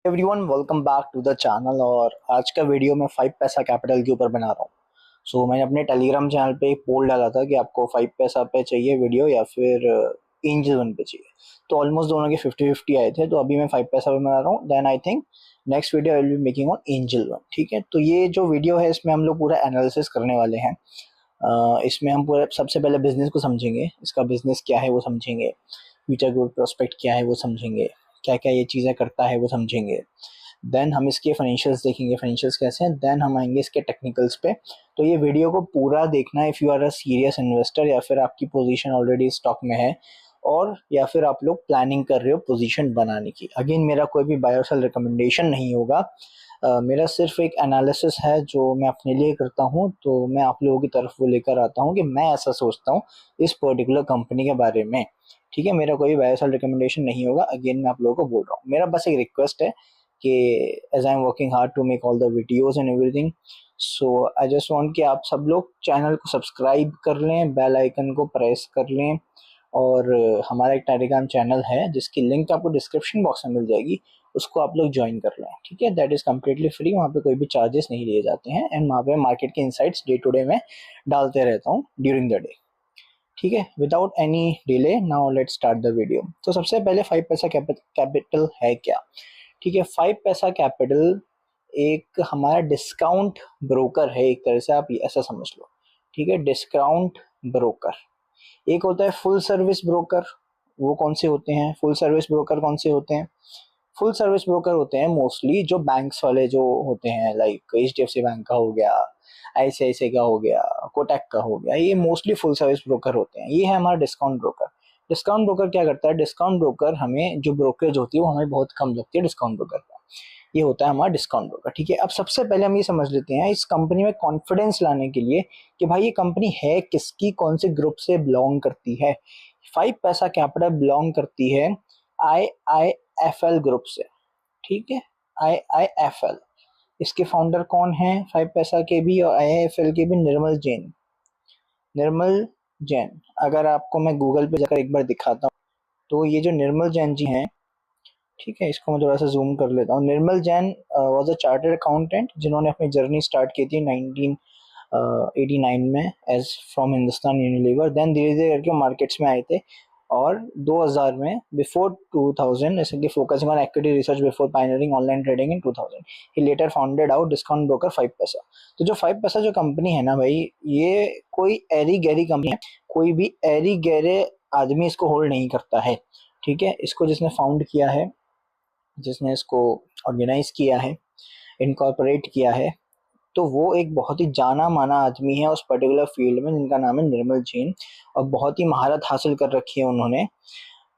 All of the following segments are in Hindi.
Everyone welcome back to the channel. और आज का वीडियो मैं 5 पैसा कैपिटल के ऊपर बना रहा हूँ। मैंने अपने टेलीग्राम चैनल पे एक पोल डाला था कि आपको 5 पैसा पे चाहिए वीडियो या फिर एंजल वन पे चाहिए। तो ऑलमोस्ट दोनों के 50-50 आए थे। तो अभी मैं 5 पैसा पे बना रहा हूँ। Then I think next video I will be making on Angel one. ठीक है, तो ये जो वीडियो है इसमें हम लोग पूरा एनालिसिस करने वाले हैं। इसमें हम पूरा सबसे पहले बिजनेस को समझेंगे, इसका बिजनेस क्या है वो समझेंगे, फ्यूचर ग्रोथ प्रोस्पेक्ट क्या है वो समझेंगे, क्या क्या ये चीज़ें करता है वो समझेंगे। देन हम इसके फाइनेंशियल्स देखेंगे, फाइनेंशियल्स कैसे हैं। देन हम आएंगे इसके टेक्निकल्स पे। तो ये वीडियो को पूरा देखना if you are a serious investor, या फिर आपकी पोजीशन ऑलरेडी स्टॉक में है, और या फिर आप लोग प्लानिंग कर रहे हो पोजीशन बनाने की। अगेन मेरा कोई भी बाय और सेल रिकमेंडेशन नहीं होगा। मेरा सिर्फ एक एनालिसिस है जो मैं अपने लिए करता हूँ। तो मैं आप लोगों की तरफ वो लेकर आता हूँ कि मैं ऐसा सोचता हूँ इस पर्टिकुलर कंपनी के बारे में। ठीक है, मेरा कोई बाय और सेल रिकमेंडेशन नहीं होगा। अगेन मैं आप लोगों को बोल रहा हूँ, मेरा बस एक रिक्वेस्ट है कि as I am working hard to make all the videos and everything, so I just want कि आप सब लोग चैनल को सब्सक्राइब कर लें, बेल आइकन को प्रेस कर लें। और हमारा एक टेलीग्राम चैनल है जिसकी लिंक आपको डिस्क्रिप्शन बॉक्स में मिल जाएगी, उसको आप लोग ज्वाइन कर लें। ठीक है, दैट इज़ कम्प्लीटली फ्री, वहाँ पे कोई भी चार्जेस नहीं लिए जाते हैं। एंड वहाँ पे मार्केट के इंसाइट्स डे टू डे में डालते रहता हूँ ड्यूरिंग द डे। ठीक है, without any delay now let's start the video. तो सबसे पहले 5 पैसा कैपिटल है क्या। ठीक है, 5 पैसा कैपिटल एक हमारा डिस्काउंट ब्रोकर है, एक तरह से आप ऐसा समझ लो। ठीक है, डिस्काउंट ब्रोकर। एक होता है फुल सर्विस ब्रोकर। वो कौन से होते हैं फुल सर्विस ब्रोकर? कौन से होते हैं फुल सर्विस ब्रोकर? होते हैं मोस्टली जो बैंक्स वाले जो होते हैं, लाइक एचडीएफसी बैंक का हो गया, आईसीआईसीआई का हो गया, कोटक का हो गया। ये मोस्टली फुल सर्विस ब्रोकर होते हैं। ये है हमारा डिस्काउंट ब्रोकर। डिस्काउंट ब्रोकर क्या करता है? डिस्काउंट ब्रोकर हमें जो ब्रोकरेज होती है वो हमें बहुत कम लगती है डिस्काउंट ब्रोकर का। ये होता है हमारा डिस्काउंट ब्रोकर। ठीक है, अब सबसे पहले हम ये समझ लेते हैं इस कंपनी में कॉन्फिडेंस लाने के लिए कि भाई ये कंपनी है किसकी, कौन से ग्रुप से बिलोंग करती है। 5 पैसा कैपिटल बिलोंग करती है IIFL ग्रुप से। ठीक है, IIFL। इसके फाउंडर कौन है 5 पैसा के भी और IIFL के भी? निर्मल जैन। निर्मल जैन, अगर आपको मैं गूगल पे जाकर एक बार दिखाता हूँ तो ये जो निर्मल जैन जी हैं, ठीक है, इसको मैं थोड़ा सा जूम कर लेता हूँ। Nirmal Jain was a chartered accountant जिन्होंने अपनी जर्नी स्टार्ट की थी 1989 में as from Hindustan Unilever. Then धीरे धीरे करके मार्केट्स में आए थे, और 2000 में बिफोर 2000 जैसे कि focusing on equity research before pioneering online trading in 2000 he later founded out discount broker 5 paisa. तो जो 5 पैसा जो कंपनी है ना भाई, ये कोई एरी गैरी कंपनी है। कोई भी एरी गैरे आदमी इसको होल्ड नहीं करता है। ठीक है, इसको जिसने फाउंड किया है, जिसने इसको ऑर्गेनाइज किया है, इनकॉर्पोरेट किया है, तो वो एक बहुत ही जाना माना आदमी है उस पर्टिकुलर फील्ड में, जिनका नाम है निर्मल जैन। और बहुत ही महारत हासिल कर रखी है उन्होंने।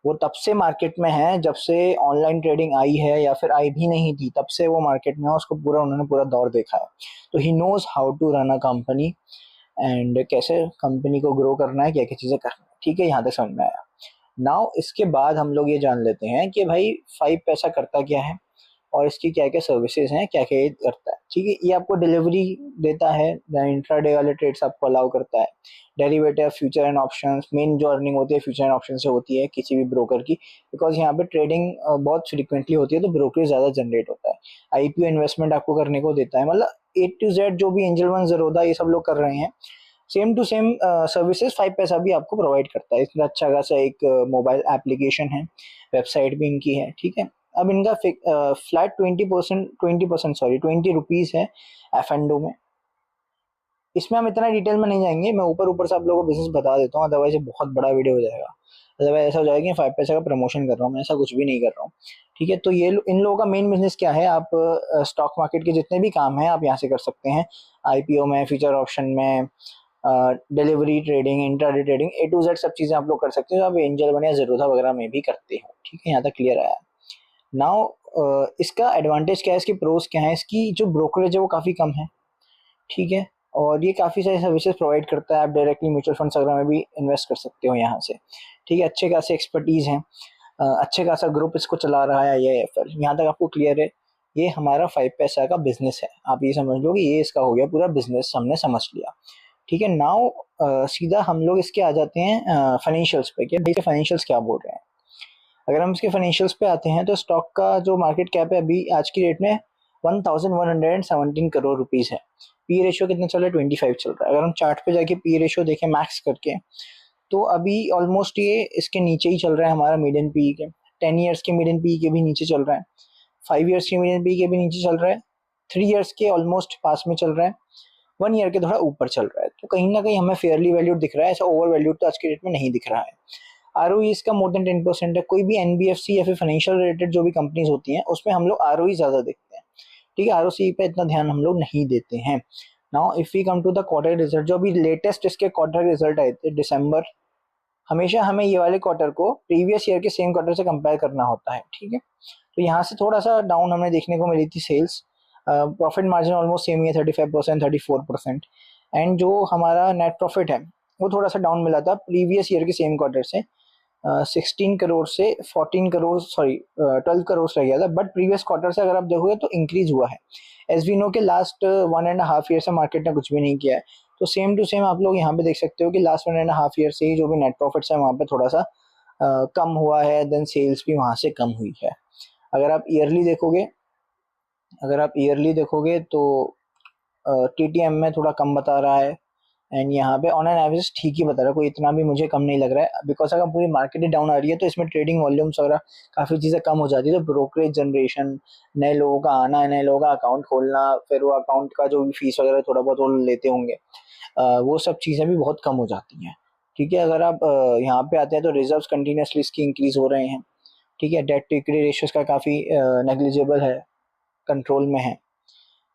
वो तब से मार्केट में है जब से ऑनलाइन ट्रेडिंग आई है, या फिर आई भी नहीं थी तब से वो मार्केट में है। उसको पूरा उन्होंने पूरा दौर देखा है। तो he knows how to run a company and कैसे कंपनी को ग्रो करना है, क्या क्या चीज़ें करना है। ठीक है, यहाँ तक समझ में आया। नाउ इसके बाद हम लोग ये जान लेते हैं कि भाई 5 पैसा करता क्या है और इसकी क्या क्या सर्विसेज हैं, क्या क्या ये करता है। ठीक है, ये आपको डिलीवरी देता है, इंट्राडे वाले ट्रेड्स आपको अलाउ करता है, derivative, future and options. Main जो अर्निंग होती है फ्यूचर एंड ऑप्शन से होती है किसी भी ब्रोकर की, बिकॉज यहाँ पे ट्रेडिंग बहुत फ्रिक्वेंटली होती है तो ब्रोकरेज ज़्यादा जनरेट होता है। आईपीओ इन्वेस्टमेंट आपको करने को देता है, मतलब A to Z जो भी एंजल वन, ज़रोदा, ये सब लोग कर रहे हैं, सेम टू सेम सर्विसेज 5 पैसा भी आपको प्रोवाइड करता है। इतना अच्छा खासा एक मोबाइल एप्लीकेशन है, वेबसाइट भी इनकी है। ठीक है, अब इनका फ्लैट 20% सॉरी 20 रुपीज़ है F&O में। इसमें हम इतना डिटेल में नहीं जाएंगे, मैं ऊपर ऊपर से आप लोगों को बिजनेस बता देता हूँ, अदरवाइज ये बहुत बड़ा वीडियो हो जाएगा। अदरवाइज ऐसा हो जाएगा कि 5 पैसा का प्रमोशन कर रहा हूँ, मैं ऐसा कुछ भी नहीं कर रहा हूँ। ठीक है, तो ये इन लोगों का मेन बिजनेस क्या है, आप स्टॉक मार्केट के जितने भी काम हैं आप यहाँ से कर सकते हैं। आईपीओ में, फ्यूचर ऑप्शन में, delivery trading, intraday trading, A to Z सब चीज़ें आप लोग कर सकते हो। आप एंजल वन या ज़ेरोधा वगैरह में भी करते हो। ठीक है, यहाँ तक क्लियर आया। नाउ इसका एडवांटेज क्या है, इसकी प्रोज क्या है? इसकी जो ब्रोकरेज है वो काफ़ी कम है। ठीक है, और ये काफ़ी सारी सर्विसेज प्रोवाइड करता है। आप डायरेक्टली म्यूचुअल फंड्स वगैरह में भी इन्वेस्ट कर सकते हो यहाँ से। ठीक है, अच्छे खासे एक्सपर्टीज़ हैं, अच्छे खासा ग्रुप इसको चला रहा है IIFL। यहाँ तक आपको क्लियर है? ये हमारा 5 पैसा का बिजनेस है। आप ये समझ लो कि ये इसका हो गया पूरा बिजनेस, हमने समझ लिया। ठीक है, नाउ सीधा हम लोग इसके आ जाते हैं फाइनेंशियल्स पे कि भाई फाइनेंशियल्स क्या बोल रहे हैं। अगर हम इसके फाइनेंशियल्स पे आते हैं तो स्टॉक का जो मार्केट कैप है अभी आज की डेट में 1117 करोड़ रुपीस है। पी रेशियो कितना चल रहा है? 25 चल रहा है। अगर हम चार्ट पे जाके पी रेशियो देखें मैक्स करके, तो अभी ऑलमोस्ट ये इसके नीचे ही चल रहा है हमारा मीडियन पी के। 10 ईयर्स के मीडियन पी के भी नीचे चल रहा है, 5 ईयर्स के मीडियन पी के भी नीचे चल रहा है, 3 ईयर्स के ऑलमोस्ट पास में चल रहा है, 1 ईयर के थोड़ा ऊपर चल रहा है। तो कहीं ना कहीं हमें फेयरली वैल्यूड दिख रहा है, ऐसा ओवर वैल्यूड तो आज के डेट में नहीं दिख रहा है। आरओई इसका मोर देन 10% है। कोई भी एनबीएफसी या फिर फाइनेंशियल रिलेटेड जो भी कंपनीज होती हैं उसमें हम लोग आरओई ज्यादा देखते हैं, ठीक है। आरओसी पे इतना ध्यान हम लोग नहीं देते हैं। Now if we come to the quarter result, जो अभी लेटेस्ट इसके क्वार्टर रिजल्ट आए थे दिसंबर, हमेशा हमें ये वाले क्वार्टर को प्रीवियस ईयर के सेम क्वार्टर से कंपेयर करना होता है, ठीक है। तो यहाँ से थोड़ा सा डाउन हमें देखने को मिली थी sales. Profit margin almost same ही है, 35%, 34%। एंड जो हमारा नेट प्रॉफिट है वो थोड़ा सा डाउन मिला था प्रीवियस ईयर के सेम क्वार्टर से। 16 करोड़ से 14 करोड़, सॉरी 12 करोड़ रह गया था, बट प्रीवियस क्वार्टर से अगर आप देखोगे तो इंक्रीज हुआ है। एज वी नो के लास्ट 1.5 ईयर से मार्केट ने कुछ भी नहीं किया है, तो सेम टू सेम आप लोग यहाँ पे देख सकते हो कि लास्ट 1.5 ईयर से ही जो भी नेट प्रॉफिट्स है वहाँ पे थोड़ा सा कम हुआ है, देन सेल्स भी वहाँ से कम हुई है। अगर आप ईयरली देखोगे, तो टीटीएम में थोड़ा कम बता रहा है, एंड यहाँ पे ऑन एन एवरेज ठीक ही बता रहा है, कोई इतना भी मुझे कम नहीं लग रहा है। बिकॉज अगर पूरी मार्केट ही डाउन आ रही है तो इसमें ट्रेडिंग वॉल्यूम्स वगैरह काफ़ी चीज़ें कम हो जाती है, तो ब्रोकरेज जनरेशन, नए लोगों का आना, नए लोगों का अकाउंट खोलना, फिर वो अकाउंट का जो भी फीस वगैरह थोड़ा बहुत वो लेते होंगे, वो सब चीज़ें भी बहुत कम हो जाती हैं, ठीक है। अगर आप यहाँ पे आते हैं तो रिजर्व्स कंटिन्यूसली इसकी इंक्रीज हो रहे हैं, ठीक है। डेट टू इक्विटी रेशियोज का काफ़ी नेग्लिजिबल है, कंट्रोल में है।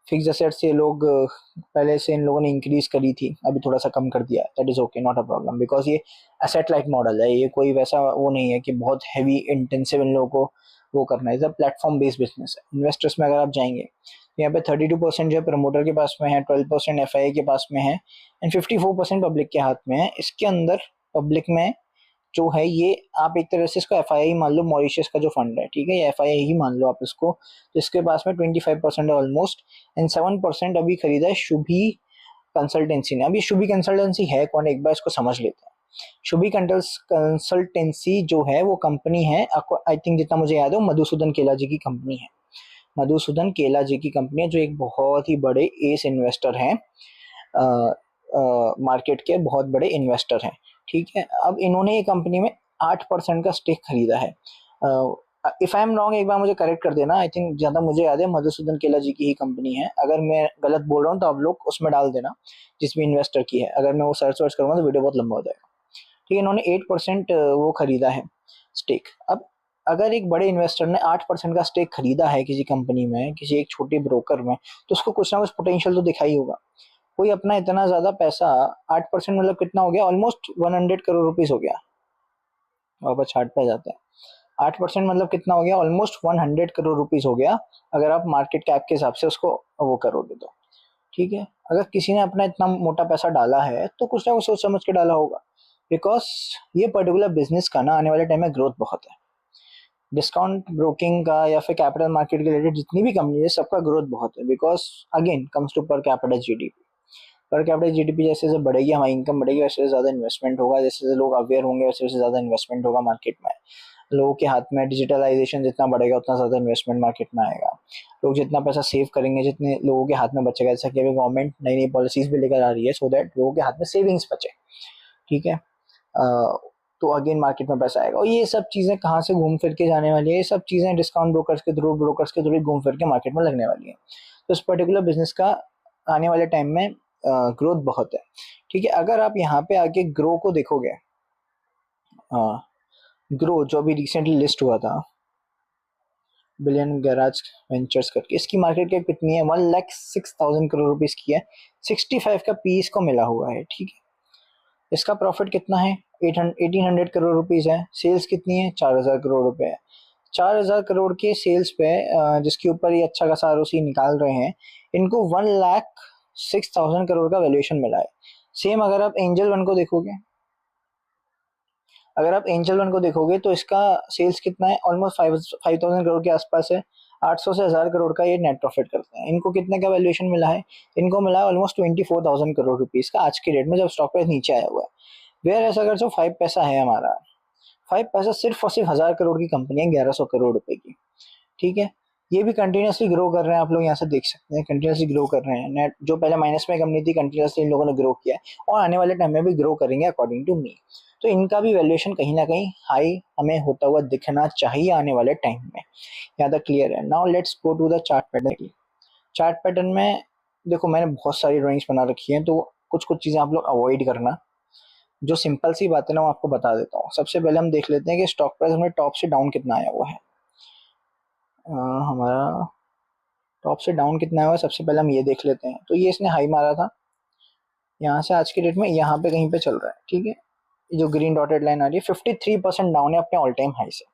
फिक्स एसेट्स ये लोग पहले से इन लोगों ने इंक्रीज करी थी, अभी थोड़ा सा कम कर दिया है, that is okay, not a problem, because ये एसेट लाइक मॉडल है, ये कोई वैसा वो नहीं है कि बहुत हैवी इंटेंसिव इन लोगों को वो करना है। Is a platform based business है। इन्वेस्टर्स में अगर आप जाएंगे तो यहाँ पे 32% जो प्रमोटर के पास में है, 12% एफआईआई के पास में है, एंड 54% पब्लिक के हाथ में है। इसके अंदर पब्लिक में जो है ये आप एक तरह से इसको एफआईआई मान लो, मॉरिशस का जो फंड है, ठीक है, ये एफआईआई ही मान लो आप इसको। तो इसके पास में 25% है ऑलमोस्ट, एंड 7% अभी खरीदा है शुभी कंसल्टेंसी ने। अभी शुभी कंसल्टेंसी है कौन, एक बार इसको समझ लेते हैं। शुभी कंसल्टेंसी जो है वो कंपनी है, आई थिंक जितना मुझे याद है, मधुसूदन केला जी की कंपनी है। मधुसूदन केला जी की कंपनी है, जो एक बहुत ही बड़े एस इन्वेस्टर हैं, मार्केट के बहुत बड़े इन्वेस्टर हैं, ठीक है। अब इन्होंने ये कंपनी में 8% का स्टेक खरीदा है। इफ आई एम रॉन्ग, एक बार मुझे करेक्ट कर देना। आई थिंक ज्यादा मुझे याद है मधुसूदन केला जी की ही कंपनी है। अगर मैं गलत बोल रहा हूँ तो आप लोग उसमें डाल देना जिस भी इन्वेस्टर की है। अगर मैं वो सर्च वर्च करूँगा तो वीडियो बहुत लंबा हो जाएगा, ठीक है। इन्होंने 8% वो खरीदा है स्टेक। अब अगर एक बड़े इन्वेस्टर ने 8% का स्टेक खरीदा है किसी कंपनी में, किसी एक छोटे ब्रोकर में, तो उसको कुछ ना कुछ पोटेंशियल तो दिखाई होगा। कोई अपना इतना ज्यादा पैसा, 8% मतलब कितना हो गया, ऑलमोस्ट 100 करोड़ रुपीज हो गया। वापस चार्ट पे जाते हैं, 8% मतलब कितना हो गया, ऑलमोस्ट 100 करोड़ रुपीज हो गया, अगर आप मार्केट कैप के हिसाब से उसको वो करोगे तो, ठीक है। अगर किसी ने अपना इतना मोटा पैसा डाला है तो कुछ ना कुछ सोच समझ के डाला होगा, बिकॉज ये पर्टिकुलर बिजनेस का ना आने वाले टाइम में ग्रोथ बहुत है। डिस्काउंट ब्रोकिंग का या फिर कैपिटल मार्केट के रिलेटेड जितनी भी कंपनी है सबका ग्रोथ बहुत है, बिकॉज अगेन कम्स टू पर कैपिटल जीडीपी। पर कैपिटल जीडीपी जैसे जैसे बढ़ेगी, हमारी इनकम बढ़ेगी, वैसे ज़्यादा इन्वेस्टमेंट होगा, जैसे जैसे लोग अवेयर होंगे वैसे वैसे ज़्यादा इन्वेस्टमेंट होगा मार्केट में। लोगों के हाथ में डिजिटलाइजेशन जितना बढ़ेगा उतना ज़्यादा इन्वेस्टमेंट मार्केट में आएगा। लोग जितना पैसा सेव करेंगे, जितने लोगों के हाथ में बचेगा, जैसा कि अभी गवर्नमेंट नई नई पॉलिसीज भी लेकर आ रही है सो दैट लोगों के हाथ में सेविंग्स बचे, ठीक है। तो अगेन मार्केट में पैसा आएगा। और ये सब चीज़ें कहाँ से घूम फिर के जाने वाली है, ये सब चीज़ें डिस्काउंट ब्रोकर्स के थ्रू घूम फिर के मार्केट में लगने वाली है। तो इस पर्टिकुलर बिजनेस का आने वाले टाइम में ग्रोथ बहुत है, ठीक है। अगर आप यहाँ पे आके ग्रो को देखोगे, ग्रो जो अभी रिसेंटली लिस्ट हुआ था, बिलियन गैराज वेंचर्स करके, इसकी मार्केट कैप कितनी है, 1,06,000 करोड़ रुपीस की है। 65 का पी इसको मिला हुआ है, ठीक है। इसका प्रॉफिट कितना है, 1800 करोड़ रुपीस है। सेल्स कितनी है, 4,000 करोड़ रुपए है। 4,000 करोड़ के सेल्स पे जिसके ऊपर ये अच्छा खासा आरओसी निकाल रहे हैं, इनको 1,06,000 करोड़ का वैल्यूएशन मिला है। सेम अगर आप एंजल वन को देखोगे, तो इसका सेल्स कितना है, ऑलमोस्ट 5,000 करोड़ के आसपास है। 800 से 1,000 करोड़ का ये नेट प्रॉफिट करते हैं। इनको कितने का वैल्यूएशन मिला है, इनको मिला है ऑलमोस्ट 24,000 करोड़ रुपीस का आज के रेट में, जब स्टॉक प्राइस नीचे आया हुआ है। वेयर ऐसा अगर जो 5 पैसा है हमारा, फाइव पैसा सिर्फ और सिर्फ 1000 करोड़ की कंपनी है, 1100 करोड़ रुपए की, ठीक है। ये भी कंटिन्यूसली ग्रो कर रहे हैं, आप लोग यहाँ से देख सकते हैं, कंटिन्यूसली ग्रो कर रहे हैं। नेट जो पहले माइनस में कंपनी थी, कंटिन्यूसली इन लोगों ने ग्रो किया है और आने वाले टाइम में भी ग्रो करेंगे अकॉर्डिंग टू मी। तो इनका भी वैल्यूएशन कहीं ना कहीं हाई हमें होता हुआ दिखना चाहिए आने वाले टाइम में। यहाँ तक क्लियर है। Now let's go to the chart pattern. Chart pattern में देखो मैंने बहुत सारी ड्राइंग्स बना रखी हैं, तो कुछ कुछ चीज़ें आप लोग अवॉइड करना। जो सिंपल सी बात है ना वो आपको बता देता हूँ। सबसे पहले हम देख लेते हैं कि स्टॉक प्राइस हमें टॉप से डाउन कितना आया हुआ है। हमारा टॉप से डाउन कितना आया हुआ है, सबसे पहले हम ये देख लेते हैं। तो ये इसने हाई मारा था, यहाँ से आज के डेट में यहाँ पे कहीं पे चल रहा है, ठीक है। जो ग्रीन डॉटेड लाइन आ रही है 53% डाउन है अपने ऑल टाइम हाई से।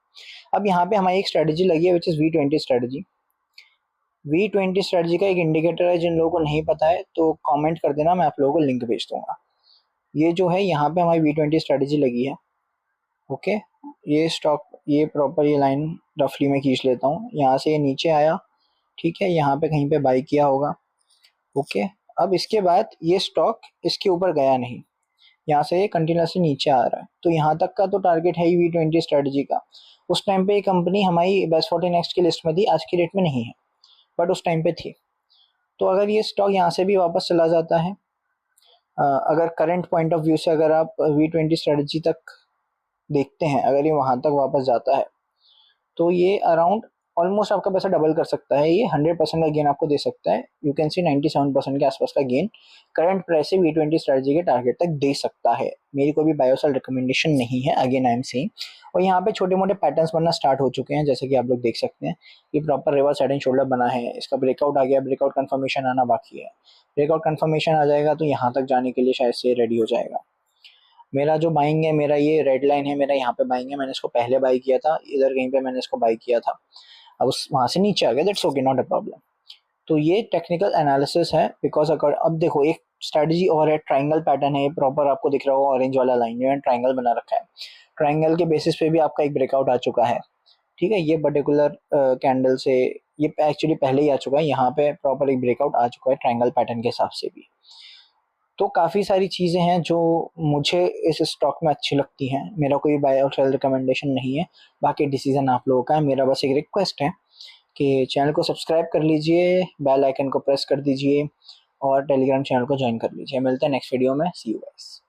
अब यहाँ पे हमारी एक स्ट्रेटेजी लगी है which is V20 strategy. V20 strategy का एक इंडिकेटर है, जिन लोगों को नहीं पता है तो कमेंट कर देना, मैं आप लोगों को लिंक भेज दूंगा। ये जो है यहाँ पे हमारी V20 स्ट्रेटेजी लगी है, ओके। ये स्टॉक ये प्रॉपर ये लाइन रफली में खींच लेता हूँ, यहाँ से ये नीचे आया, ठीक है, यहाँ पे कहीं पे बाई किया होगा, ओके। अब इसके बाद ये स्टॉक इसके ऊपर गया नहीं, यहाँ से ये कंटिन्यूसली नीचे आ रहा है, तो यहाँ तक का तो टारगेट है ही V20 स्ट्रेटेजी का। उस टाइम पे ये कंपनी हमारी बेस्ट 40 नेक्स्ट की लिस्ट में थी, आज की डेट में नहीं है, बट उस टाइम पे थी। तो अगर ये स्टॉक यहाँ से भी वापस चला जाता है, अगर करंट पॉइंट ऑफ व्यू से अगर आप V20 स्ट्रेटेजी तक देखते हैं, अगर ये वहाँ तक वापस जाता है तो ये अराउंड ऑलमोस्ट आपका पैसा डबल कर सकता है। ये 100% का गेन आपको दे सकता है। यू कैन सी 97% के आसपास का गेन करंट प्राइस से V20 स्ट्रेटेजी के टारगेट तक दे सकता है। मेरी कोई भी बायोसेल रिकमेंडेशन नहीं है, अगेन आई एम सेइंग। और यहाँ पे छोटे मोटे पैटर्न्स बनना स्टार्ट हो चुके हैं, जैसे कि आप लोग देख सकते हैं। ये proper reverse head and shoulder बना है, इसका ब्रेकआउट आ गया, ब्रेकआउट कंफर्मेशन आना बाकी है। ब्रेकआउट कंफर्मेशन आ जाएगा तो यहाँ तक जाने के लिए शायद से रेडी हो जाएगा। मेरा जो बाइंग है, मेरा ये रेड लाइन है, मेरा यहाँ पे बाइंग है। मैंने इसको पहले बाई किया था, इधर कहीं पे मैंने इसको बाई किया था, अब उस वहाँ से नीचे आ गया, that's okay, not a problem. तो ये टेक्निकल एनालिसिस है, बिकॉज अगर अब देखो एक स्ट्रेटजी और है, ट्राइंगल पैटर्न है, प्रॉपर आपको दिख रहा होगा ऑरेंज वाला लाइन जो है ट्राइंगल बना रखा है। ट्राइंगल के बेसिस पे भी आपका एक ब्रेकआउट आ चुका है, ठीक है। ये पर्टिकुलर कैंडल से ये एक्चुअली पहले ही आ चुका है, यहाँ पे प्रॉपर एक ब्रेकआउट आ चुका है ट्राइंगल पैटर्न के हिसाब से भी। तो काफ़ी सारी चीज़ें हैं जो मुझे इस स्टॉक में अच्छी लगती हैं। मेरा कोई बाय और सेल रिकमेंडेशन नहीं है, बाकी डिसीजन आप लोगों का है। मेरा बस एक रिक्वेस्ट है कि चैनल को सब्सक्राइब कर लीजिए, बेल आइकन को प्रेस कर दीजिए और टेलीग्राम चैनल को ज्वाइन कर लीजिए। मिलते हैं नेक्स्ट वीडियो में, सी यू गाइस।